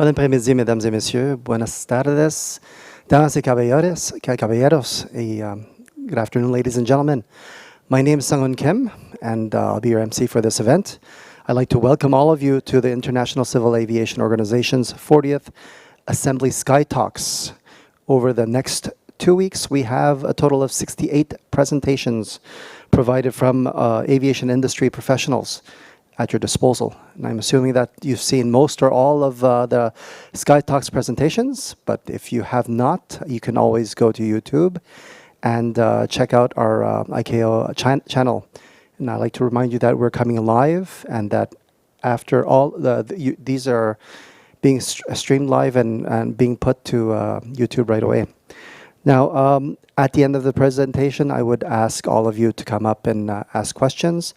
Bon après-midi, mesdames et messieurs. Buenas tardes, damas y caballeros. Good afternoon, ladies and gentlemen. My name is Sang-Hoon Kim, and I'll be your MC for this event. I'd like to welcome all of you to the International Civil Aviation Organization's 40th Assembly SkyTalks. Over the next 2 weeks, we have a total of 68 presentations provided from aviation industry professionals at your disposal. And I'm assuming that you've seen most or all of the SkyTalks presentations, but if you have not, you can always go to YouTube and check out our ICAO channel. And I'd like to remind you that we're coming live and that after all, these are being streamed live and being put to YouTube right away. Now, at the end of the presentation, I would ask all of you to come up and ask questions.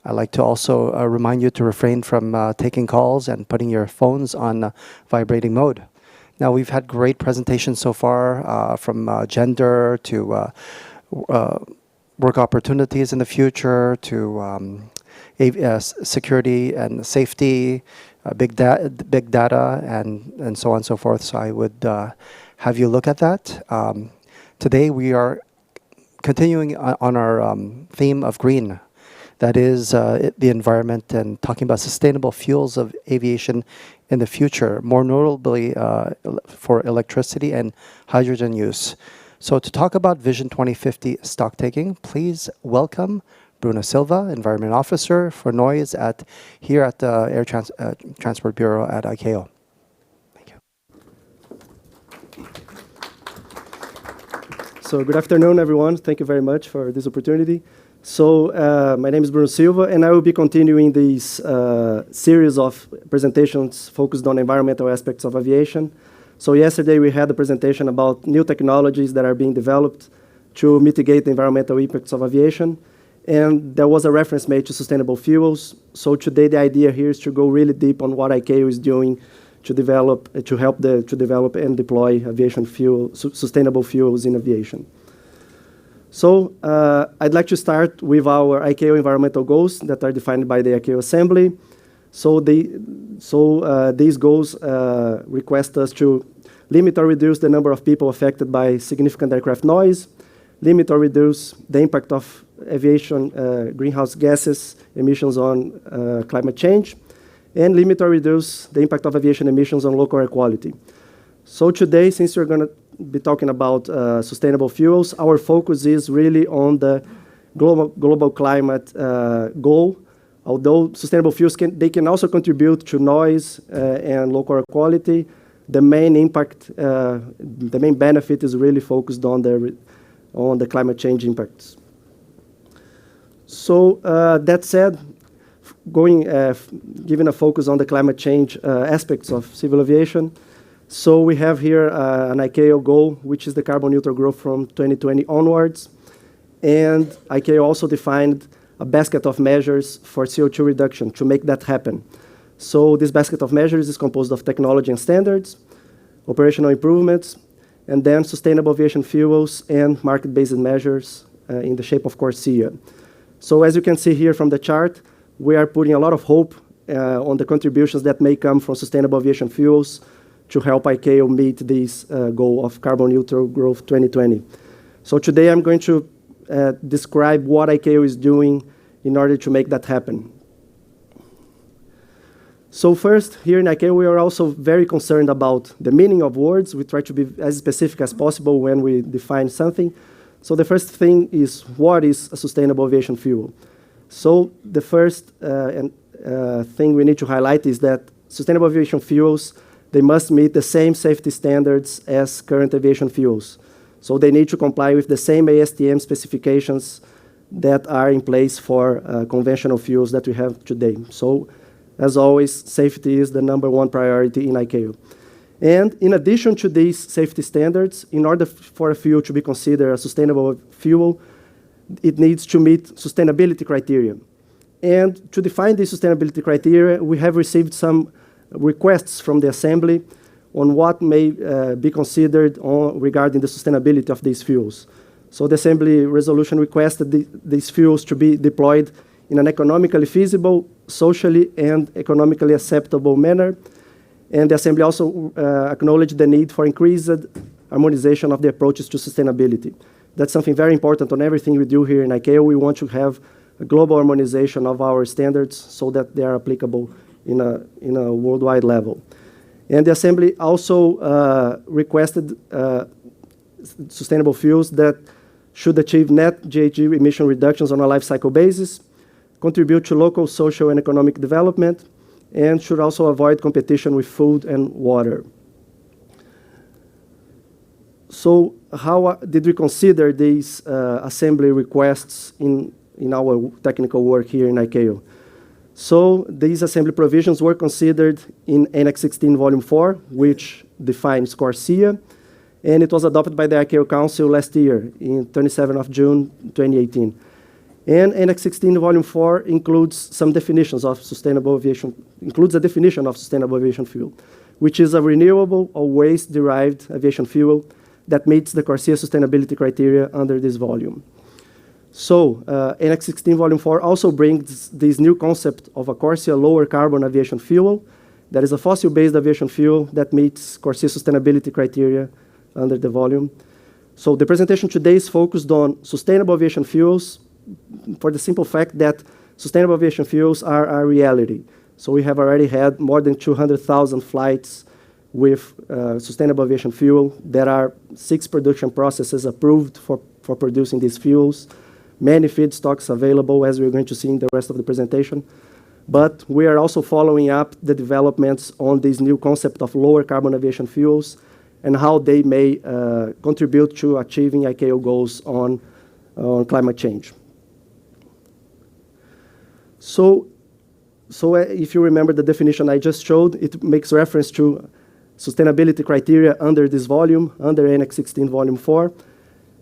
I'd like to also remind you to refrain from taking calls and putting your phones on vibrating mode. Now, we've had great presentations so far from gender to work opportunities in the future to security and safety, big data, and so on and so forth. So I would have you look at that. Today, we are continuing on our theme of green. That is the environment and talking about sustainable fuels of aviation in the future, more notably for electricity and hydrogen use. So to talk about Vision 2050 stocktaking, please welcome Bruno Silva, Environment Officer for Noise here at the Air Transport Bureau at ICAO. Thank you. So good afternoon, everyone. Thank you very much for this opportunity. So my name is Bruno Silva, and I will be continuing this series of presentations focused on environmental aspects of aviation. So yesterday we had a presentation about new technologies that are being developed to mitigate the environmental impacts of aviation. And there was a reference made to sustainable fuels. So today the idea here is to go really deep on what ICAO is doing to develop, to develop and deploy aviation fuel, sustainable fuels in aviation. So I'd like to start with our ICAO Environmental Goals that are defined by the ICAO Assembly. So these goals request us to limit or reduce the number of people affected by significant aircraft noise, limit or reduce the impact of aviation greenhouse gases emissions on climate change, and limit or reduce the impact of aviation emissions on local air quality. So today, since we're going to be talking about sustainable fuels, our focus is really on the global climate goal. Although sustainable fuels can also contribute to noise and local air quality, the main impact, the main benefit is really focused on the climate change impacts. So that said, giving a focus on the climate change aspects of civil aviation. So we have here an ICAO goal, which is the carbon neutral growth from 2020 onwards. And ICAO also defined a basket of measures for CO2 reduction to make that happen. So this basket of measures is composed of technology and standards, operational improvements, and then sustainable aviation fuels and market-based measures in the shape of CORSIA. So as you can see here from the chart, we are putting a lot of hope on the contributions that may come from sustainable aviation fuels to help ICAO meet this goal of carbon neutral growth 2020. So today I'm going to describe what ICAO is doing in order to make that happen. So first, here in ICAO, we are also very concerned about the meaning of words. We try to be as specific as possible when we define something. So the first thing is, what is a sustainable aviation fuel? So the first thing we need to highlight is that sustainable aviation fuels, they must meet the same safety standards as current aviation fuels. So they need to comply with the same ASTM specifications that are in place for conventional fuels that we have today. So as always, safety is the #1 priority in ICAO. And in addition to these safety standards, in order for a fuel to be considered a sustainable fuel, it needs to meet sustainability criteria. And to define these sustainability criteria, we have received some requests from the Assembly on what may be considered regarding the sustainability of these fuels. So the Assembly resolution requested these fuels to be deployed in an economically feasible, socially and economically acceptable manner, And the Assembly also acknowledged the need for increased harmonization of the approaches to sustainability. That's something very important on everything we do here in ICAO. We want to have a global harmonization of our standards so that they are applicable in a worldwide level. And the Assembly also requested sustainable fuels that should achieve net GHG emission reductions on a life cycle basis, contribute to local social and economic development, and should also avoid competition with food and water. So how did we consider these Assembly requests in our technical work here in ICAO? So these Assembly provisions were considered in Annex 16 Volume 4, which defines CORSIA, and it was adopted by the ICAO Council last year, in 27th of June, 2018. And Annex 16 Volume 4 includes some definitions of sustainable aviation, includes a definition of sustainable aviation fuel, which is a renewable or waste-derived aviation fuel that meets the CORSIA sustainability criteria under this volume. So Annex 16 Volume 4 also brings this new concept of a CORSIA lower carbon aviation fuel that is a fossil-based aviation fuel that meets CORSIA sustainability criteria under the volume. So the presentation today is focused on sustainable aviation fuels for the simple fact that sustainable aviation fuels are a reality. So we have already had more than 200,000 flights with sustainable aviation fuel. There are 6 production processes approved for producing these fuels. Many feedstocks available, as we're going to see in the rest of the presentation. But we are also following up the developments on this new concept of lower carbon aviation fuels and how they may contribute to achieving ICAO goals on climate change. So if you remember the definition I just showed, it makes reference to sustainability criteria under this volume, under Annex 16 Volume 4.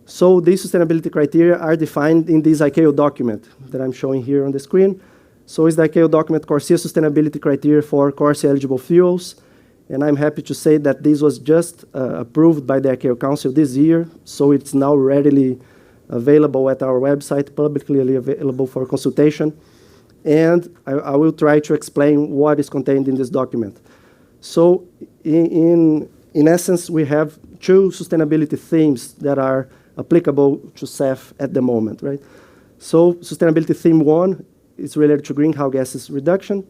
So these sustainability criteria are defined in this ICAO document that I'm showing here on the screen. So it's the ICAO document CORSIA sustainability criteria for CORSIA eligible fuels. And I'm happy to say that this was just approved by the ICAO Council this year. So it's now readily available at our website, publicly available for consultation. And I will try to explain what is contained in this document. So in essence, we have 2 sustainability themes that are applicable to SAF at the moment, right? So sustainability theme 1 is related to greenhouse gases reduction.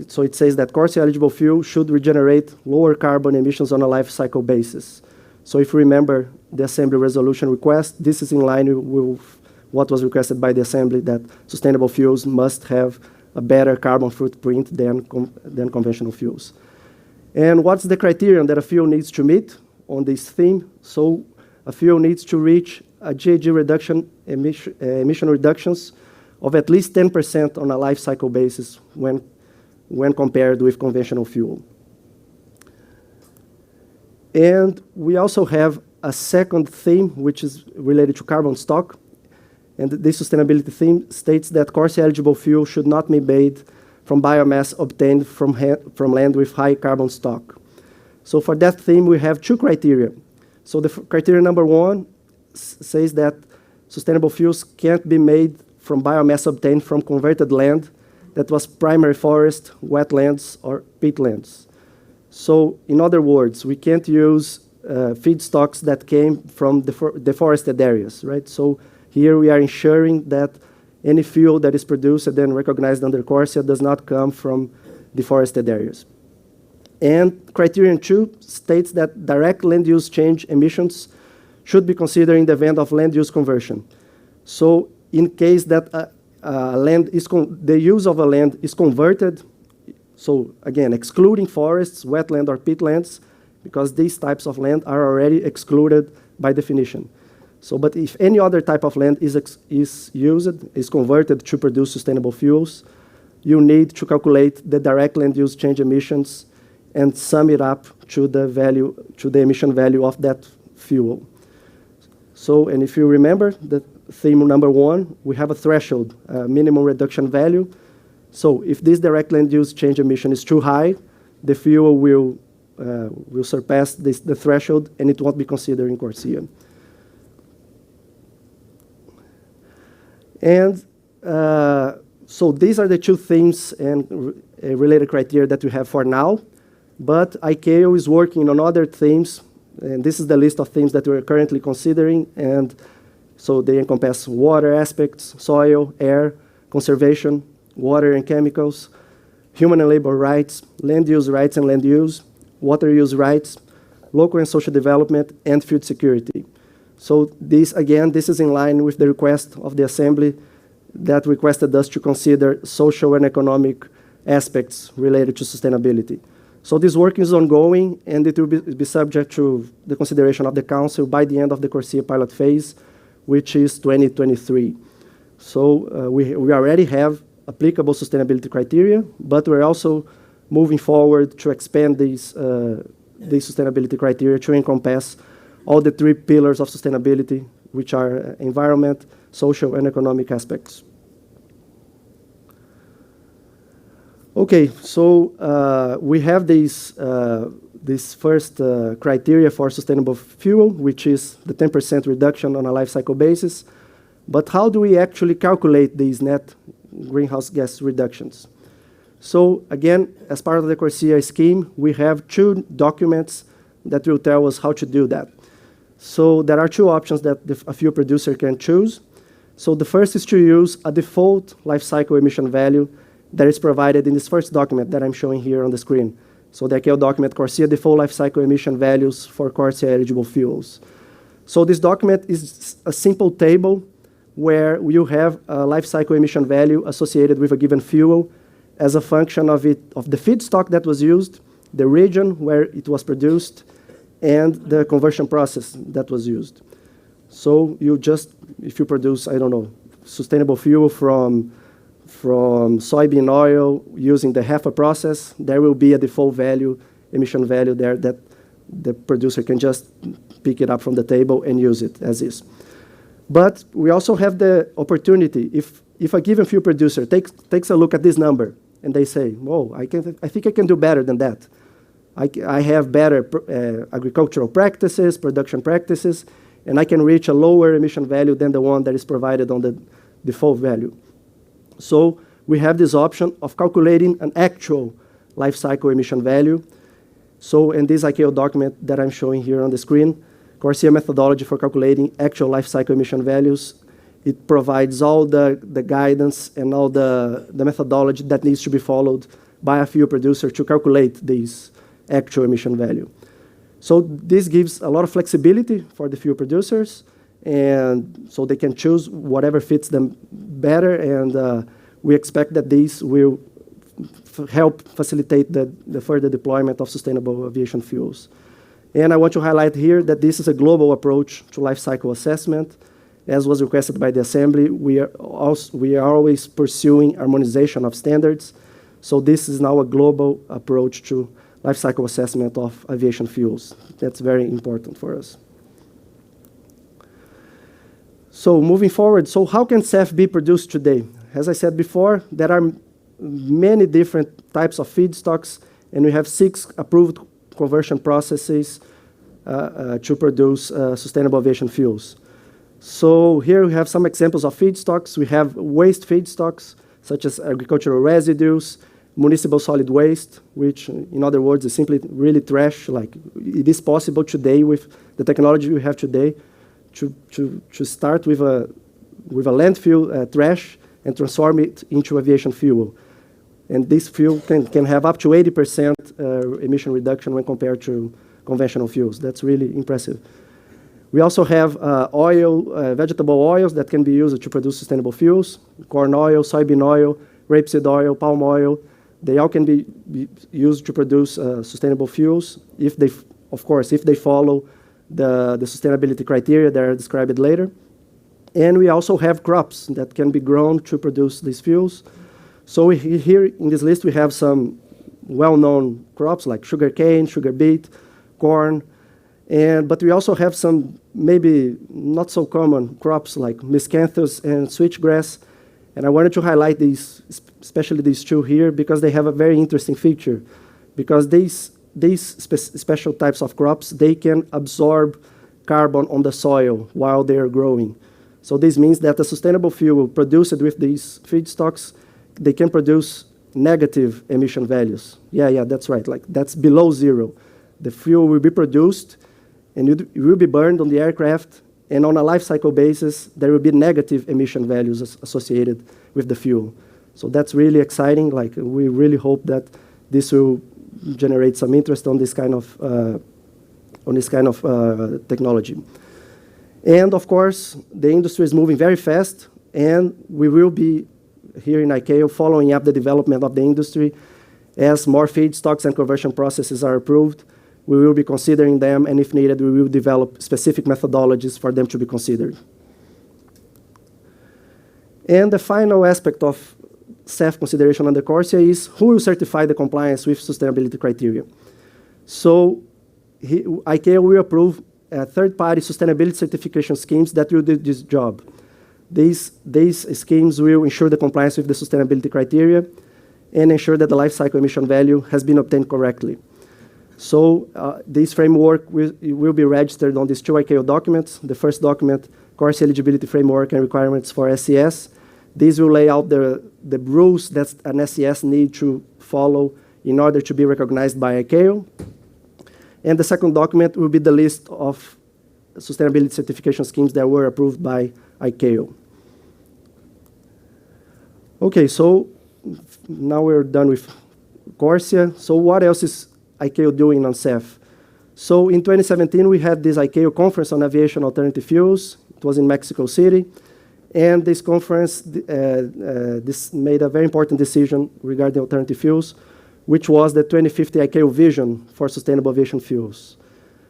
So it says that CORSIA eligible fuel should regenerate lower carbon emissions on a life cycle basis. So if you remember the Assembly resolution request, this is in line with what was requested by the Assembly, that sustainable fuels must have a better carbon footprint than conventional fuels. And what's the criterion that a fuel needs to meet on this theme? So a fuel needs to reach a GHG reduction emission reductions of at least 10% on a life cycle basis when compared with conventional fuel. And we also have a second theme, which is related to carbon stock. And this sustainability theme states that CORSIA eligible fuel should not be made from biomass obtained from land with high carbon stock. So for that theme, we have 2 criteria. So the criteria number 1 says that sustainable fuels can't be made from biomass obtained from converted land that was primary forest, wetlands, or peatlands. So in other words, we can't use feedstocks that came from deforested areas, right? So here we are ensuring that any fuel that is produced and then recognized under CORSIA does not come from deforested areas. And criterion 2 states that direct land use change emissions should be considered in the event of land use conversion. So in case that the use of a land is converted, so again, excluding forests, wetland, or peatlands, because these types of land are already excluded by definition. So, but if any other type of land is converted to produce sustainable fuels, you need to calculate the direct land use change emissions and sum it up to the emission value of that fuel. So, and if you remember the theme number 1, we have a threshold, minimum reduction value. So if this direct land use change emission is too high, the fuel will surpass the threshold and it won't be considered in CORSIA. And so these are the 2 themes and related criteria that we have for now. But ICAO is working on other themes, and this is the list of themes that we're currently considering, and so they encompass water aspects, soil, air, conservation, water and chemicals, human and labor rights, land use rights and land use, water use rights, local and social development, and food security. So this, again, this is in line with the request of the Assembly that requested us to consider social and economic aspects related to sustainability. So this work is ongoing, and it will be subject to the consideration of the Council by the end of the CORSIA pilot phase, which is 2023. So we already have applicable sustainability criteria, but we're also moving forward to expand these sustainability criteria to encompass all the 3 pillars of sustainability, which are environment, social, and economic aspects. Okay, so we have this first criteria for sustainable fuel, which is the 10% reduction on a life cycle basis. But how do we actually calculate these net greenhouse gas reductions? So again, as part of the CORSIA scheme, we have 2 documents that will tell us how to do that. So there are 2 options that a fuel producer can choose. So the first is to use a default life cycle emission value that is provided in this first document that I'm showing here on the screen. So the ICAO document, CORSIA Default Life Cycle Emission Values for CORSIA Eligible Fuels. So this document is a simple table where you have a life cycle emission value associated with a given fuel as a function of the feedstock that was used, the region where it was produced, and the conversion process that was used. So you just, if you produce, I don't know, sustainable fuel from soybean oil using the HEFA process, there will be a default value, emission value there that the producer can just pick it up from the table and use it as is. But we also have the opportunity, if a given fuel producer takes a look at this number and they say, whoa, I think I can do better than that. I have better agricultural practices, production practices, and I can reach a lower emission value than the one that is provided on the default value. So we have this option of calculating an actual life cycle emission value. So in this ICAO document that I'm showing here on the screen, CORSIA methodology for calculating actual life cycle emission values, it provides all the guidance and all the methodology that needs to be followed by a fuel producer to calculate these actual emission value. So this gives a lot of flexibility for the fuel producers, and so they can choose whatever fits them better, and we expect that these will help facilitate the further deployment of sustainable aviation fuels. And I want to highlight here that this is a global approach to life cycle assessment. As was requested by the Assembly, we are always pursuing harmonization of standards. So this is now a global approach to life cycle assessment of aviation fuels. That's very important for us. So moving forward, so how can SAF be produced today? As I said before, there are many different types of feedstocks, and we have 6 approved conversion processes to produce sustainable aviation fuels. So here we have some examples of feedstocks. We have waste feedstocks, such as agricultural residues, municipal solid waste, which, in other words, is simply really trash. Like, it is possible today with the technology we have today to start with a landfill trash and transform it into aviation fuel. And this fuel can have up to 80% emission reduction when compared to conventional fuels. That's really impressive. We also have vegetable oils that can be used to produce sustainable fuels: corn oil, soybean oil, rapeseed oil, palm oil. They all can be used to produce sustainable fuels if they follow the sustainability criteria that are described later. And we also have crops that can be grown to produce these fuels. So here in this list we have some well-known crops like sugarcane, sugar beet, corn, but we also have some maybe not so common crops like miscanthus and switchgrass. And I wanted to highlight these, especially these 2 here, because they have a very interesting feature. Because these special types of crops, they can absorb carbon on the soil while they are growing. So this means that a sustainable fuel produced with these feedstocks, they can produce negative emission values. Yeah, that's right. Like that's below zero. The fuel will be produced and it will be burned on the aircraft, and on a life cycle basis, there will be negative emission values associated with the fuel. So that's really exciting. Like we really hope that this will generate some interest on this kind of technology. And of course, the industry is moving very fast, and we will be here in ICAO following up the development of the industry. As more feedstocks and conversion processes are approved, we will be considering them, and if needed, we will develop specific methodologies for them to be considered. And the final aspect of SAF consideration under CORSIA is who will certify the compliance with sustainability criteria. So ICAO will approve third-party sustainability certification schemes that will do this job. These schemes will ensure the compliance with the sustainability criteria and ensure that the life cycle emission value has been obtained correctly. So this framework will be registered on these two ICAO documents. The first document, CORSIA Eligibility Framework and Requirements for SES. These will lay out the rules that an SES need to follow in order to be recognized by ICAO. And the second document will be the list of sustainability certification schemes that were approved by ICAO. Okay, so now we're done with CORSIA. So what else is ICAO doing on SAF? So in 2017, we had this ICAO Conference on Aviation Alternative Fuels. It was in Mexico City. And this conference this made a very important decision regarding alternative fuels, which was the 2050 ICAO Vision for Sustainable Aviation Fuels.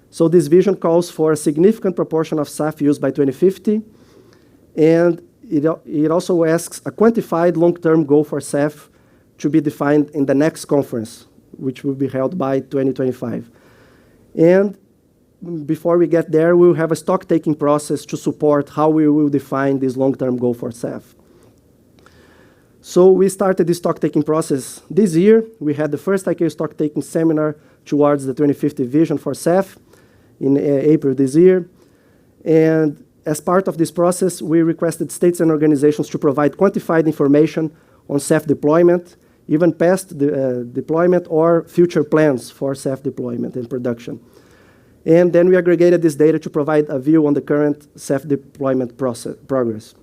So this vision calls for a significant proportion of SAF use by 2050, and it also asks a quantified long-term goal for SAF to be defined in the next conference, which will be held by 2025. And before we get there, we'll have a stock-taking process to support how we will define this long-term goal for SAF. So we started this stock-taking process this year. We had the first ICAO stock-taking seminar towards the 2050 vision for SAF in April this year. And as part of this process, we requested states and organizations to provide quantified information on SAF deployment, even past deployment or future plans for SAF deployment and production. And then we aggregated this data to provide a view on the current SAF deployment progress.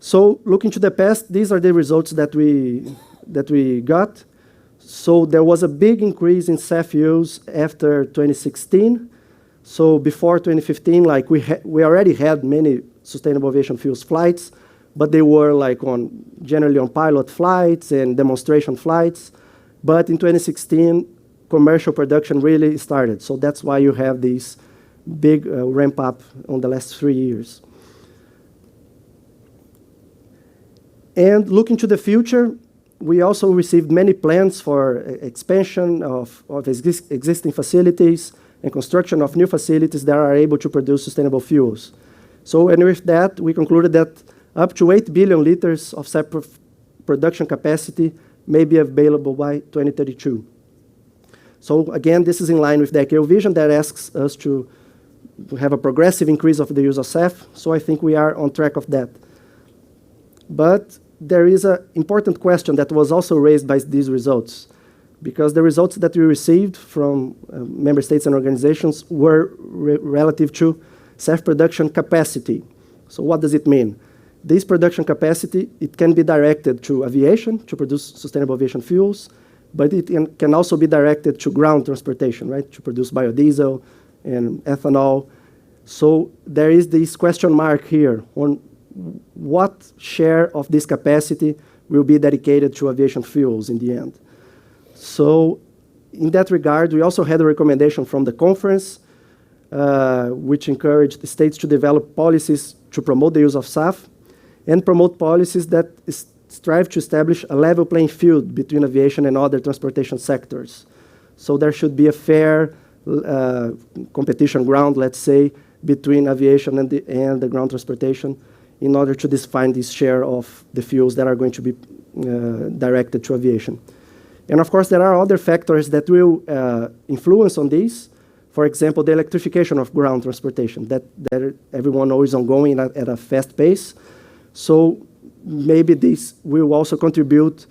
So looking to the past, these are the results that we got. So there was a big increase in SAF use after 2016. So before 2015, like we already had many sustainable aviation fuels flights, but they were like generally on pilot flights and demonstration flights. But in 2016, commercial production really started. So that's why you have this big ramp up on the last 3 years. And looking to the future, we also received many plans for expansion of existing facilities and construction of new facilities that are able to produce sustainable fuels. So, and with that, we concluded that up to 8 billion liters of SAF production capacity may be available by 2032. So again, this is in line with the ICAO Vision that asks us to have a progressive increase of the use of SAF. So I think we are on track of that. But there is an important question that was also raised by these results, because the results that we received from member states and organizations were relative to SAF production capacity. So what does it mean? This production capacity, it can be directed to aviation to produce sustainable aviation fuels, but it can also be directed to ground transportation, right, to produce biodiesel and ethanol. So there is this question mark here on what share of this capacity will be dedicated to aviation fuels in the end. So in that regard, we also had a recommendation from the conference, which encouraged the states to develop policies to promote the use of SAF and promote policies that strive to establish a level playing field between aviation and other transportation sectors. So there should be a fair competition ground, let's say, between aviation and the ground transportation in order to define this share of the fuels that are going to be directed to aviation. And of course, there are other factors that will influence on this. For example, the electrification of ground transportation that everyone knows is ongoing at a fast pace. So maybe this will also contribute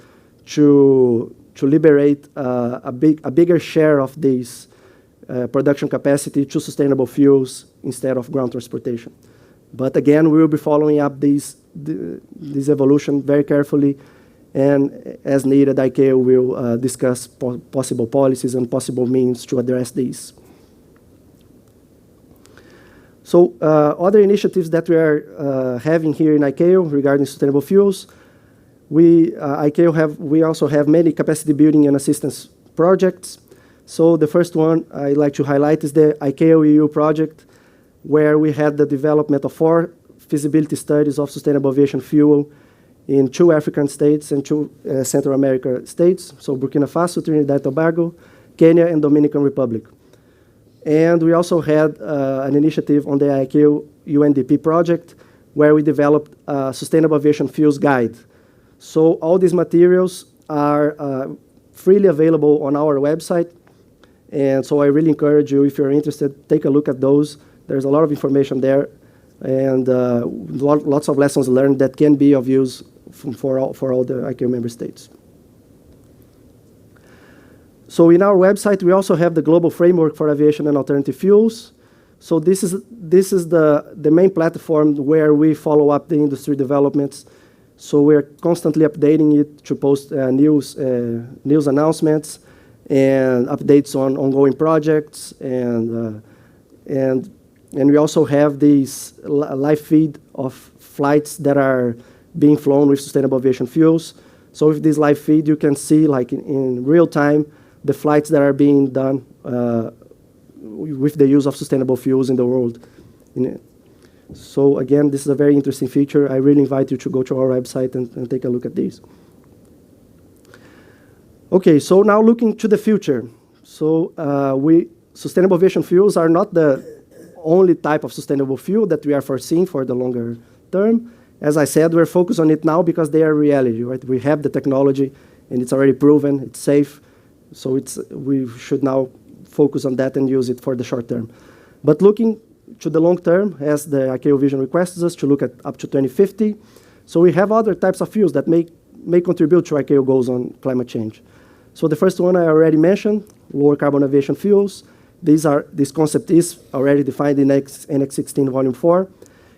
to liberate a bigger share of this production capacity to sustainable fuels instead of ground transportation. But again, we will be following up this evolution very carefully, and as needed, ICAO will discuss possible policies and possible means to address these. So other initiatives that we are having here in ICAO regarding sustainable fuels, we also have many capacity building and assistance projects. So the first one I'd like to highlight is the ICAO EU project, where we had the development of 4 feasibility studies of sustainable aviation fuel in 2 African states and 2 Central America states, so Burkina Faso, Trinidad and Tobago, Kenya, and Dominican Republic. And we also had an initiative on the ICAO UNDP project, where we developed a Sustainable Aviation Fuels guide. So all these materials are freely available on our website, and so I really encourage you, if you're interested, take a look at those. There's a lot of information there, and lots of lessons learned that can be of use for all the ICAO member states. So in our website, we also have the global framework for aviation and alternative fuels. So this is the main platform where we follow up the industry developments. So we're constantly updating it to post news announcements and updates on ongoing projects, and we also have this live feed of flights that are being flown with sustainable aviation fuels. So with this live feed, you can see, like in real time, the flights that are being done with the use of sustainable fuels in the world. So again, this is a very interesting feature. I really invite you to go to our website and take a look at these. Okay, so now looking to the future. So sustainable aviation fuels are not the only type of sustainable fuel that we are foreseeing for the longer term. As I said, we're focused on it now because they are reality, right? We have the technology, and it's already proven, it's safe. So we should now focus on that and use it for the short term. But looking to the long term, as the ICAO Vision requests us to look at up to 2050, so we have other types of fuels that may contribute to ICAO goals on climate change. So the first one I already mentioned, lower carbon aviation fuels. This concept is already defined in Annex 16, Volume 4.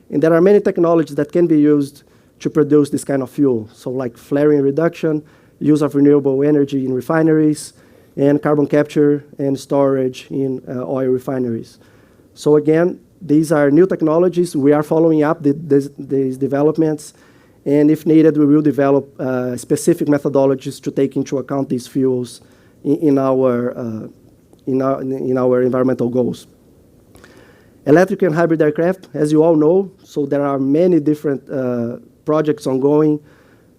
And there are many technologies that can be used to produce this kind of fuel. So like flaring reduction, use of renewable energy in refineries, and carbon capture and storage in oil refineries. So again, these are new technologies. We are following up these developments, and if needed, we will develop specific methodologies to take into account these fuels in our environmental goals. Electric and hybrid aircraft, as you all know, so there are many different projects ongoing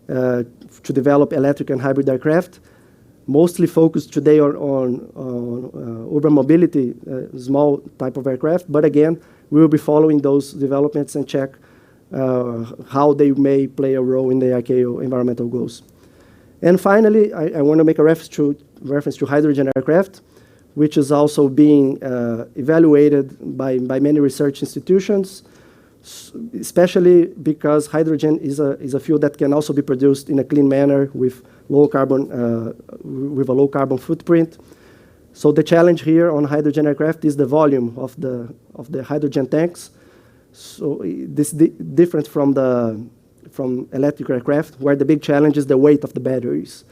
to develop electric and hybrid aircraft, mostly focused today on urban mobility, small type of aircraft. But again, we will be following those developments and check how they may play a role in the ICAO environmental goals. And finally, I want to make a reference to hydrogen aircraft, which is also being evaluated by many research institutions, especially because hydrogen is a fuel that can also be produced in a clean manner with a low carbon footprint. So the challenge here on hydrogen aircraft is the volume of the hydrogen tanks. So this different from electric aircraft, where the big challenge is the weight of the batteries.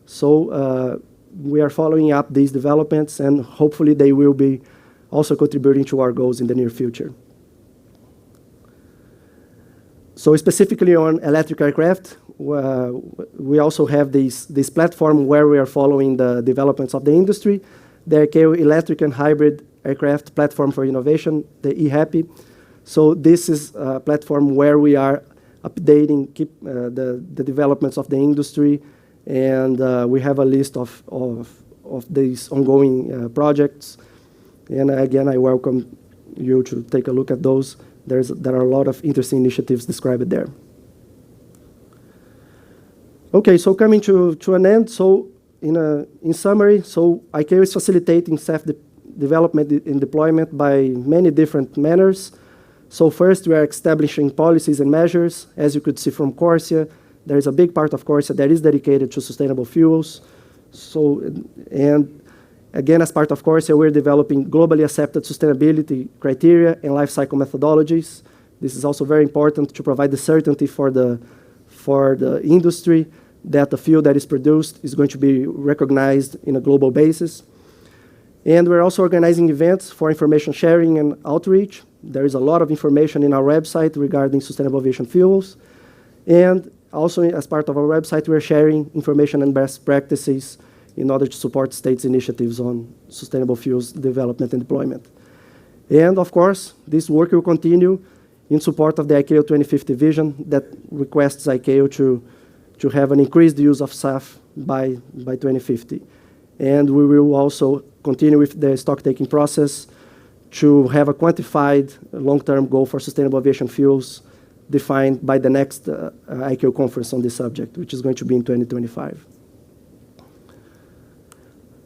So we are following up these developments, and hopefully they will be also contributing to our goals in the near future. So specifically on electric aircraft, we also have this platform where we are following the developments of the industry, the ICAO Electric and Hybrid Aircraft Platform for Innovation, the EHAPI. So this is a platform where we are updating the developments of the industry, and we have a list of these ongoing projects. And again, I welcome you to take a look at those. There are a lot of interesting initiatives described there. Okay, so coming to an end. So in summary, so ICAO is facilitating SAF development and deployment by many different manners. So first, we are establishing policies and measures. As you could see from CORSIA, there is a big part of CORSIA that is dedicated to sustainable fuels. So, and again, as part of CORSIA, we're developing globally accepted sustainability criteria and life cycle methodologies. This is also very important to provide the certainty for the industry that the fuel that is produced is going to be recognized in a global basis. And we're also organizing events for information sharing and outreach. There is a lot of information in our website regarding sustainable aviation fuels. And also, as part of our website, we're sharing information and best practices in order to support states' initiatives on sustainable fuels development and deployment. And of course, this work will continue in support of the ICAO 2050 vision that requests ICAO to have an increased use of SAF by 2050. And we will also continue with the stocktaking process to have a quantified long-term goal for sustainable aviation fuels defined by the next ICAO conference on this subject, which is going to be in 2025.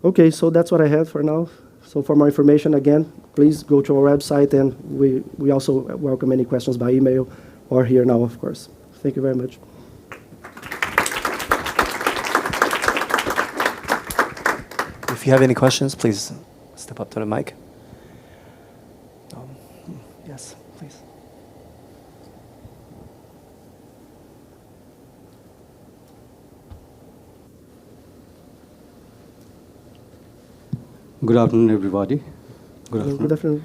Okay, so that's what I have for now. So for more information, again, please go to our website, and we also welcome any questions by email or here now, of course. Thank you very much. If you have any questions, please step up to the mic. Yes, please. Good afternoon, everybody. Good afternoon. Good afternoon.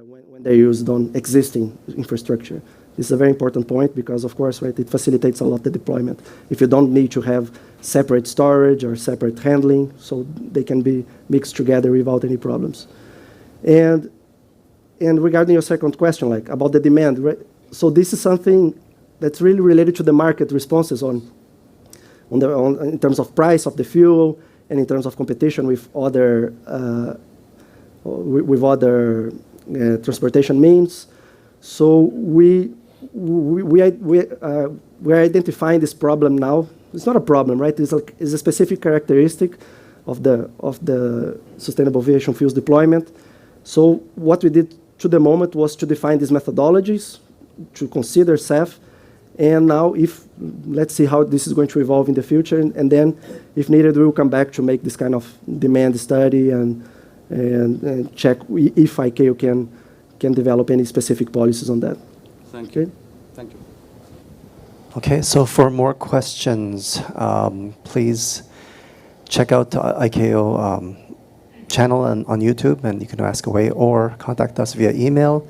When they're used on existing infrastructure. This is a very important point because, of course, right, it facilitates a lot the deployment. If you don't need to have separate storage or separate handling, so they can be mixed together without any problems. And regarding your second question, like about the demand, right? So this is something that's really related to the market responses in terms of price of the fuel and in terms of competition with other transportation means. So we're identifying this problem now. It's not a problem, right? It's a specific characteristic of the sustainable aviation fuels deployment. So what we did to the moment was to define these methodologies, to consider SAF, and now let's see how this is going to evolve in the future, and then if needed, we will come back to make this kind of demand study and check if ICAO can develop any specific policies on that. Thank you. Okay? Thank you. Okay, so for more questions, please check out the ICAO channel on YouTube, and you can ask away or contact us via email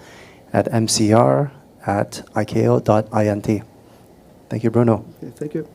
at mcr@icao.int. Thank you, Bruno. Okay, thank you.